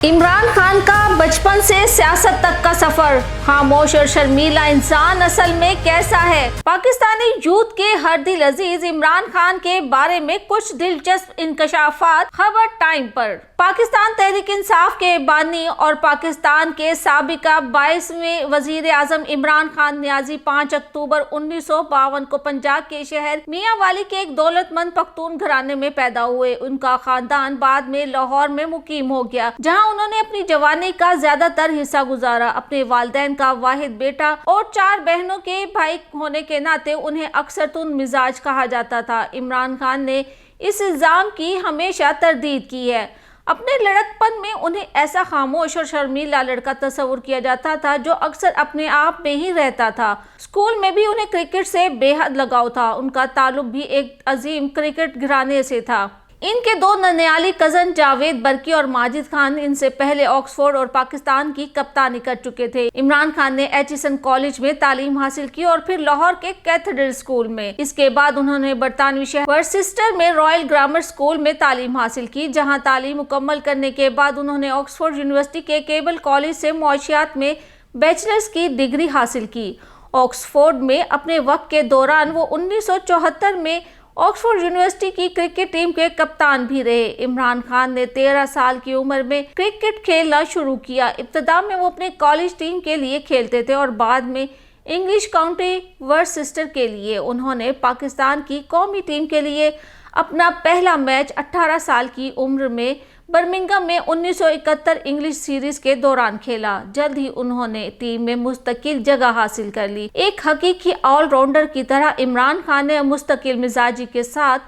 इमरान खान का बचपन से सियासत तक का सफर, खामोश और शर्मीला इंसान असल में कैसा है। पाकिस्तानी यूथ के हर दिल अजीज इमरान खान के बारे में कुछ दिलचस्प इंकशाफात खबर टाइम पर। पाकिस्तान तहरीक इंसाफ के बानी और पाकिस्तान के साबिका 22वें वजीर आजम इमरान खान नियाजी 5 अक्टूबर 1952 को पंजाब के शहर मियांवाली के एक दौलतमंद पख्तून घराने में पैदा हुए। उनका खानदान बाद में लाहौर में मुकीम हो गया, जहां उन्होंने अपनी जवानी का ज्यादातर हिस्सा गुजारा। अपने वालिदैन का वाहिद बेटा और 4 बहनों के भाई होने के नाते उन्हें अक्सर तुंद मिजाज कहा जाता था। इमरान खान ने इस इल्जाम की हमेशा तरदीद की है। अपने लड़कपन में उन्हें ऐसा खामोश और शर्मीला लड़का तस्वुर किया जाता था जो अक्सर अपने आप में ही रहता था। स्कूल में भी उन्हें क्रिकेट से बेहद लगाव था। उनका ताल्लुक भी एक अजीम क्रिकेट घराने से था। इनके 2 नन्याली कजन जावेद बरकी और माजिद खान इनसे पहले ऑक्सफोर्ड और पाकिस्तान की कप्तानी कर चुके थे। इमरान खान ने एचिसन कॉलेज में तालीम हासिल की और फिर लाहौर के कैथेड्रल स्कूल में। इसके बाद उन्होंने बरतानवी शहर वर्सिस्टर में रॉयल ग्रामर स्कूल में तालीम हासिल की, जहां तालीम मुकम्मल करने के बाद उन्होंने ऑक्सफोर्ड यूनिवर्सिटी के केबल कॉलेज से मौशियात में बैचलर्स की डिग्री हासिल की। ऑक्सफोर्ड में अपने वक्त के दौरान वो 1974 में ऑक्सफोर्ड यूनिवर्सिटी की क्रिकेट टीम के कप्तान भी रहे। इमरान खान ने 13 साल की उम्र में क्रिकेट खेलना शुरू किया। इब्तिदा में वो अपने कॉलेज टीम के लिए खेलते थे और बाद में इंग्लिश काउंटी वर्सिस्टर के लिए। उन्होंने पाकिस्तान की कौमी टीम के लिए अपना पहला मैच 18 साल की उम्र में बर्मिंघम में 1971 इंग्लिश सीरीज के दौरान खेला। जल्द ही उन्होंने टीम में मुस्तकिल जगह हासिल कर ली। एक हकीकी ऑलराउंडर की तरह इमरान खान ने मुस्तकिल मिजाजी के साथ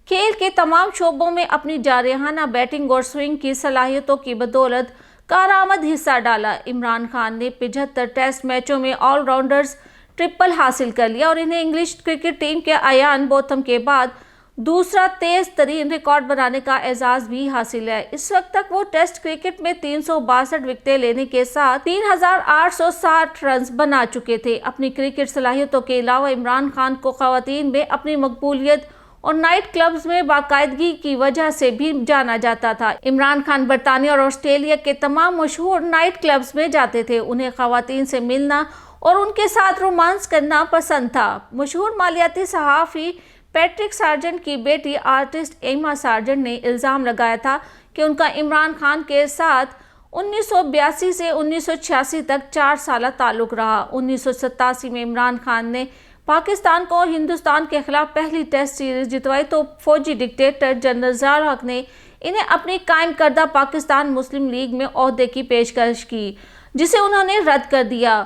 खेल के तमाम शोबों में अपनी जारहाना बैटिंग और स्विंग की सलाहियतों की बदौलत कारआमद हिस्सा डाला। इमरान खान ने 75 टेस्ट मैचों में ऑलराउंडर्स ट्रिपल हासिल कर लिया और इन्हें इंग्लिश क्रिकेट टीम के आयान बोथम के बाद दूसरा तेज तरीन रिकॉर्ड बनाने का एजाज भी हासिल है। इस वक्त तक वो टेस्ट क्रिकेट में 362 विकेटें लेने के साथ 3860 रन बना चुके थे। अपनी क्रिकेट सलाहियतों के अलावा इमरान खान को खवातीन में अपनी मकबूलियत और नाइट क्लब्स में बाकायदगी की वजह से भी जाना जाता था। इमरान खान बरतानिया और ऑस्ट्रेलिया के तमाम मशहूर नाइट क्लब्स में जाते थे। उन्हें खवातीन से मिलना और उनके साथ रोमांस करना पसंद था। मशहूर मालियाती सहाफ़ी पैट्रिक सार्जेंट की बेटी आर्टिस्ट एमा सार्जेंट ने इल्ज़ाम लगाया था कि उनका इमरान खान के साथ 1982 से 1986 तक 4 साल ताल्लुक़ रहा। 1987 में इमरान खान ने पाकिस्तान को हिंदुस्तान के खिलाफ पहली टेस्ट सीरीज जितवाई तो फौजी डिक्टेटर जनरल ज़िया हक ने इन्हें अपनी कायम करदा पाकिस्तान मुस्लिम लीग में ओहदे की पेशकश की, जिसे उन्होंने रद्द कर दिया।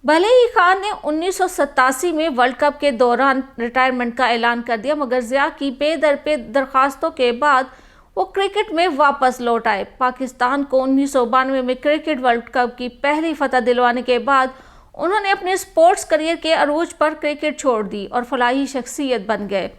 भले ही खान ने 1987 में वर्ल्ड कप के दौरान रिटायरमेंट का ऐलान कर दिया, मगर ज़िया की बेदरपे दरखास्तों के बाद वो क्रिकेट में वापस लौट आए। पाकिस्तान को 1992 में क्रिकेट वर्ल्ड कप की पहली फतह दिलवाने के बाद उन्होंने अपने स्पोर्ट्स करियर के अरूज पर क्रिकेट छोड़ दी और फलाही शख्सियत बन गए।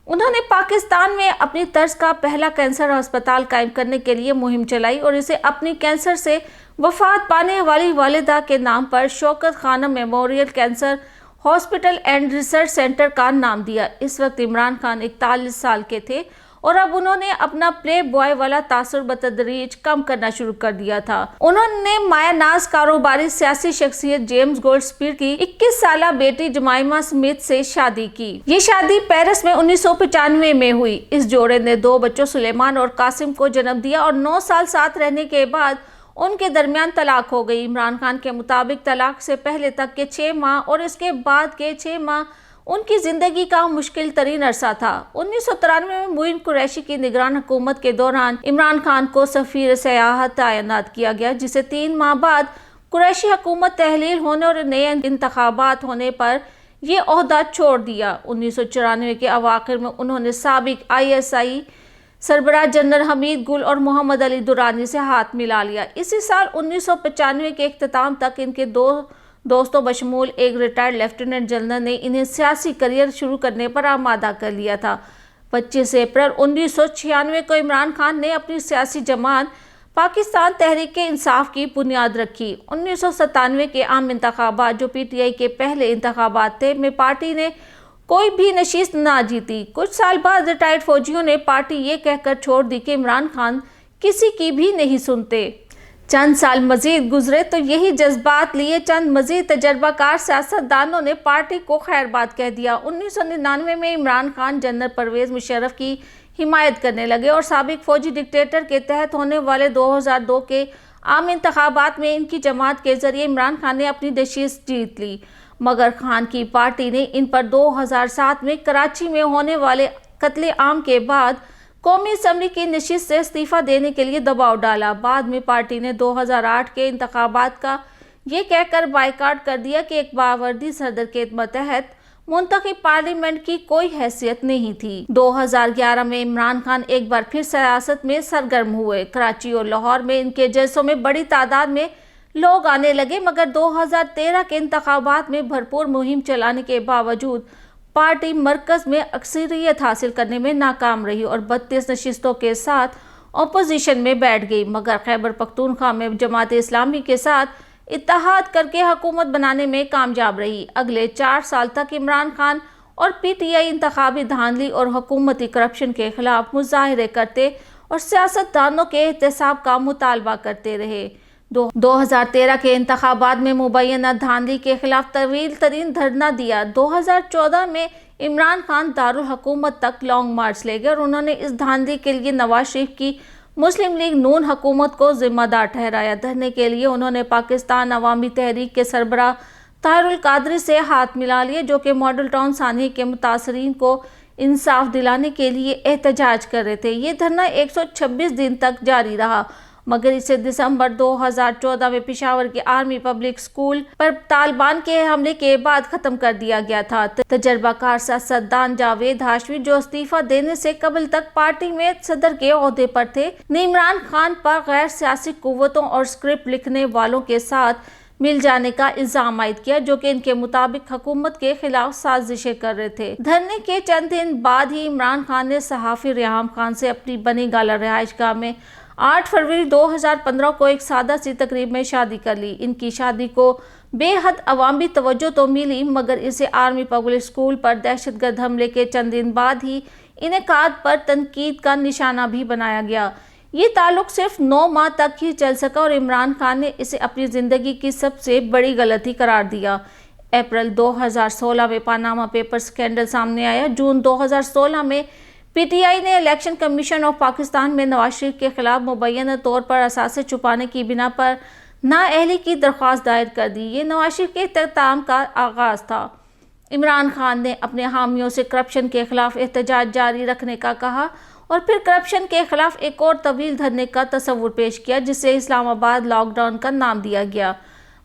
उन्होंने पाकिस्तान में अपनी तर्ज का पहला कैंसर अस्पताल कायम करने के लिए मुहिम चलाई और इसे अपनी कैंसर से वफात पाने वाली वालिदा के नाम पर Shaukat Khanum memorial cancer hospital and research centre का नाम दिया। इस वक्त इमरान खान 41 साल के थे और अब उन्होंने अपना प्ले बॉय वाला तासुर बतदरीज कम करना शुरू कर दिया था। उन्होंने मायानाज कारोबारी सियासी शख्सियत जेम्स गोल्डस्पीड की 21 साल बेटी जमाइमा स्मिथ से शादी की। ये शादी पेरिस में 1995 में हुई। इस जोड़े ने 2 बच्चों सुलेमान और कासिम को जन्म दिया और 9 साल साथ रहने के बाद उनके दरमियान तलाक हो गई। इमरान खान के मुताबिक तलाक से पहले तक के 6 माह और इसके बाद के 6 माह उनकी ज़िंदगी का मुश्किल तरीन अरसा था। 1993 में मुइन कुरैशी की निगरान हुकूमत के दौरान इमरान खान को सफ़ीर सयाहत तैनात किया गया, जिसे 3 माह बाद कुरैशी हुकूमत तहलील होने और नए इंतखाबात होने पर यह ओहदा छोड़ दिया। 1994 के अवाखिर में उन्होंने साबिक ISI सरबराह जनरल हमीद गुल और मोहम्मद अली दुरानी से हाथ मिला लिया। इसी साल 1995 के इख्तिताम तक इनके 2 दोस्तों बशमूल एक रिटायर्ड लेफ्टिनेंट जनरल ने इन्हें सियासी करियर शुरू करने पर आमादा कर लिया था। 25 अप्रैल 1996 को इमरान खान ने अपनी सियासी जमात पाकिस्तान तहरीक इंसाफ की बुनियाद रखी। 1997 के आम इंतखाबात, जो PTI के पहले इंतखाबात थे, में पार्टी ने कोई भी नशीस्त ना जीती। कुछ साल बाद रिटायर्ड फौजियों ने पार्टी ये कहकर छोड़ दी कि इमरान खान किसी की भी नहीं सुनते। چند سال مزید گزرے تو یہی جذبات لیے چند مزید تجربہ کار سیاستدانوں نے پارٹی کو خیر بات کہہ دیا۔ 1999 میں عمران خان جنرل پرویز مشرف کی حمایت کرنے لگے اور سابق فوجی ڈکٹیٹر کے تحت ہونے والے 2002 کے عام انتخابات میں ان کی جماعت کے ذریعے عمران خان نے اپنی نشست جیت لی، مگر خان کی پارٹی نے ان پر 2007 میں کراچی میں ہونے والے قتل عام کے بعد قومی اسمبلی کی نشست سے استعفیٰ دینے کے لیے دباؤ ڈالا۔ بعد میں پارٹی نے 2008 کے انتخابات کا یہ کہہ کر بائیکاٹ کر دیا کہ ایک باوردی صدر کے ماتحت منتخب پارلیمنٹ کی کوئی حیثیت نہیں تھی۔ 2011 میں عمران خان ایک بار پھر سیاست میں سرگرم ہوئے۔ کراچی اور لاہور میں ان کے جلسوں میں بڑی تعداد میں لوگ آنے لگے، مگر 2013 کے انتخابات میں بھرپور مہم چلانے کے باوجود پارٹی مرکز میں اکثریت حاصل کرنے میں ناکام رہی اور 32 نشستوں کے ساتھ اپوزیشن میں بیٹھ گئی، مگر خیبر پختونخوا میں جماعت اسلامی کے ساتھ اتحاد کر کے حکومت بنانے میں کامیاب رہی۔ اگلے 4 سال تک عمران خان اور پی ٹی آئی انتخابی دھاندلی اور حکومتی کرپشن کے خلاف مظاہرے کرتے اور سیاستدانوں کے احتساب کا مطالبہ کرتے رہے۔ 2013 کے انتخابات میں مبینہ دھاندلی کے خلاف طویل ترین دھرنا دیا۔ 2014 میں عمران خان دارالحکومت تک لانگ مارچ لے گئے اور انہوں نے اس دھاندلی کے لیے نواز شریف کی مسلم لیگ نون حکومت کو ذمہ دار ٹھہرایا۔ دھرنے کے لیے انہوں نے پاکستان عوامی تحریک کے سربراہ طاہر القادری سے ہاتھ ملا لیے، جو کہ ماڈل ٹاؤن سانحے کے متاثرین کو انصاف دلانے کے لیے احتجاج کر رہے تھے۔ یہ دھرنا 126 دن تک جاری رہا، مگر اسے دسمبر 2014 میں پشاور کے آرمی پبلک اسکول پر طالبان کے حملے کے بعد ختم کر دیا گیا تھا۔ تجربہ کار سیاستدان جاوید ہاشمی، جو استعفیٰ دینے سے قبل تک پارٹی میں صدر کے عہدے پر تھے، نے عمران خان پر غیر سیاسی قوتوں اور اسکرپٹ لکھنے والوں کے ساتھ مل جانے کا الزام عائد کیا، جو کہ ان کے مطابق حکومت کے خلاف سازشیں کر رہے تھے۔ دھرنے کے چند دن بعد ہی عمران خان نے صحافی ریحام خان سے اپنی بنی گالہ رہائش گاہ میں 8 فروری 2015 کو ایک سادہ سی تقریب میں شادی کر لی۔ ان کی شادی کو بے حد عوامی توجہ تو ملی، مگر اسے آرمی پبلک اسکول پر دہشت گرد حملے کے چند دن بعد ہی انعقاد پر تنقید کا نشانہ بھی بنایا گیا۔ یہ تعلق صرف 9 ماہ تک ہی چل سکا اور عمران خان نے اسے اپنی زندگی کی سب سے بڑی غلطی قرار دیا۔ اپریل 2016 میں پاناما پیپر سکینڈل سامنے آیا۔ جون 2016 میں پی ٹی آئی نے الیکشن کمیشن آف پاکستان میں نواز شریف کے خلاف مبینہ طور پر اثاثے چھپانے کی بنا پر نااہلی کی درخواست دائر کر دی۔ یہ نواز شریف کے اختتام کا آغاز تھا۔ عمران خان نے اپنے حامیوں سے کرپشن کے خلاف احتجاج جاری رکھنے کا کہا اور پھر کرپشن کے خلاف ایک اور طویل دھرنے کا تصور پیش کیا، جسے اسلام آباد لاک ڈاؤن کا نام دیا گیا،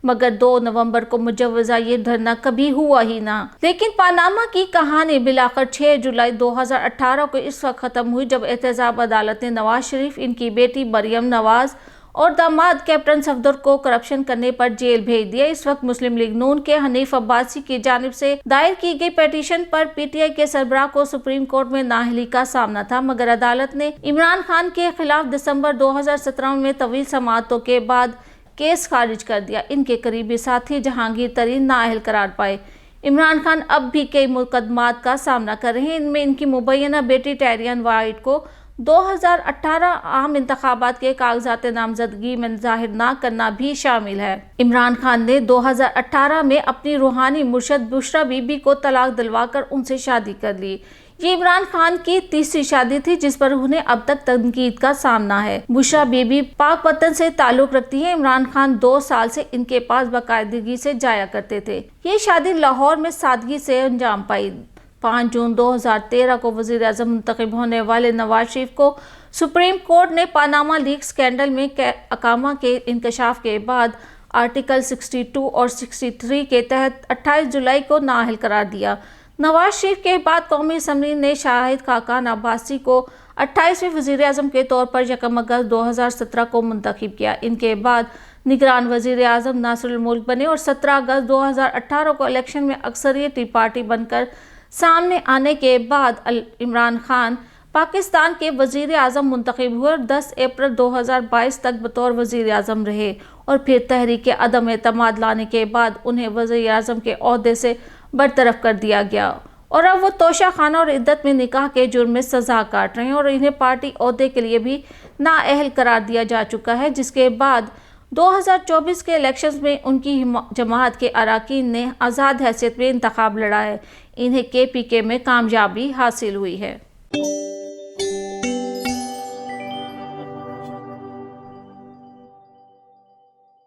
مگر 2 نومبر کو مجوزہ یہ دھرنا کبھی ہوا ہی نہ۔ لیکن پاناما کی کہانی بالآخر 6 جولائی 2018 کو اس وقت ختم ہوئی جب احتساب عدالت نے نواز شریف، ان کی بیٹی مریم نواز اور داماد کیپٹن صفدر کو کرپشن کرنے پر جیل بھیج دیا۔ اس وقت مسلم لیگ نون کے حنیف عباسی کی جانب سے دائر کی گئی petition per P T I کے سربراہ کو سپریم کورٹ میں نااہلی کا سامنا تھا، مگر عدالت نے عمران خان کے خلاف دسمبر 2017 میں طویل سماعتوں کے بعد کیس خارج کر دیا۔ ان کے قریبی ساتھی جہانگیر ترین نااہل قرار پائے۔ عمران خان اب بھی کئی مقدمات کا سامنا کر رہے ہیں، ان میں ان کی مبینہ بیٹی ٹائرین وائٹ کو 2018 عام انتخابات کے کاغذات نامزدگی میں ظاہر نہ کرنا بھی شامل ہے۔ عمران خان نے 2018 میں اپنی روحانی مرشد بشرا بی بی کو طلاق دلوا کر ان سے شادی کر لی۔ یہ عمران خان کی تیسری شادی تھی جس پر انہیں اب تک تنقید کا سامنا ہے۔ بشرا بی بی پاک وطن سے تعلق رکھتی ہیں۔ عمران خان 2 سال سے ان کے پاس باقاعدگی سے جایا کرتے تھے۔ یہ شادی لاہور میں سادگی سے انجام پائی۔ 5 جون 2013 کو وزیر اعظم منتخب ہونے والے نواز شریف کو سپریم کورٹ نے پاناما لیک سکینڈل میں اقامہ کے انکشاف کے بعد آرٹیکل 62 اور 63 کے تحت 28 جولائی کو نااہل قرار دیا۔ نواز شریف کے بعد قومی اسمبلی نے شاہد خاقان عباسی کو 28ویں وزیر اعظم کے طور پر 1 اگست 2017 کو منتخب کیا۔ ان کے بعد نگران وزیر اعظم ناصر الملک بنے اور 17 اگست 2018 کو الیکشن میں اکثریتی پارٹی بن کر سامنے آنے کے بعد عمران خان پاکستان کے وزیر اعظم منتخب ہوئے اور 10 اپریل 2022 تک بطور وزیر اعظم رہے اور پھر تحریک عدم اعتماد لانے کے بعد انہیں وزیر اعظم کے عہدے سے برطرف کر دیا گیا اور اب وہ توشہ خانہ اور عدت میں نکاح کے جرم میں سزا کاٹ رہے ہیں اور انہیں پارٹی عہدے کے لیے بھی نااہل قرار دیا جا چکا ہے، جس کے بعد 2024 کے الیکشنز میں ان کی جماعت کے اراکین نے آزاد حیثیت میں انتخاب لڑا ہے. انہیں KPK میں کامیابی حاصل ہوئی ہے.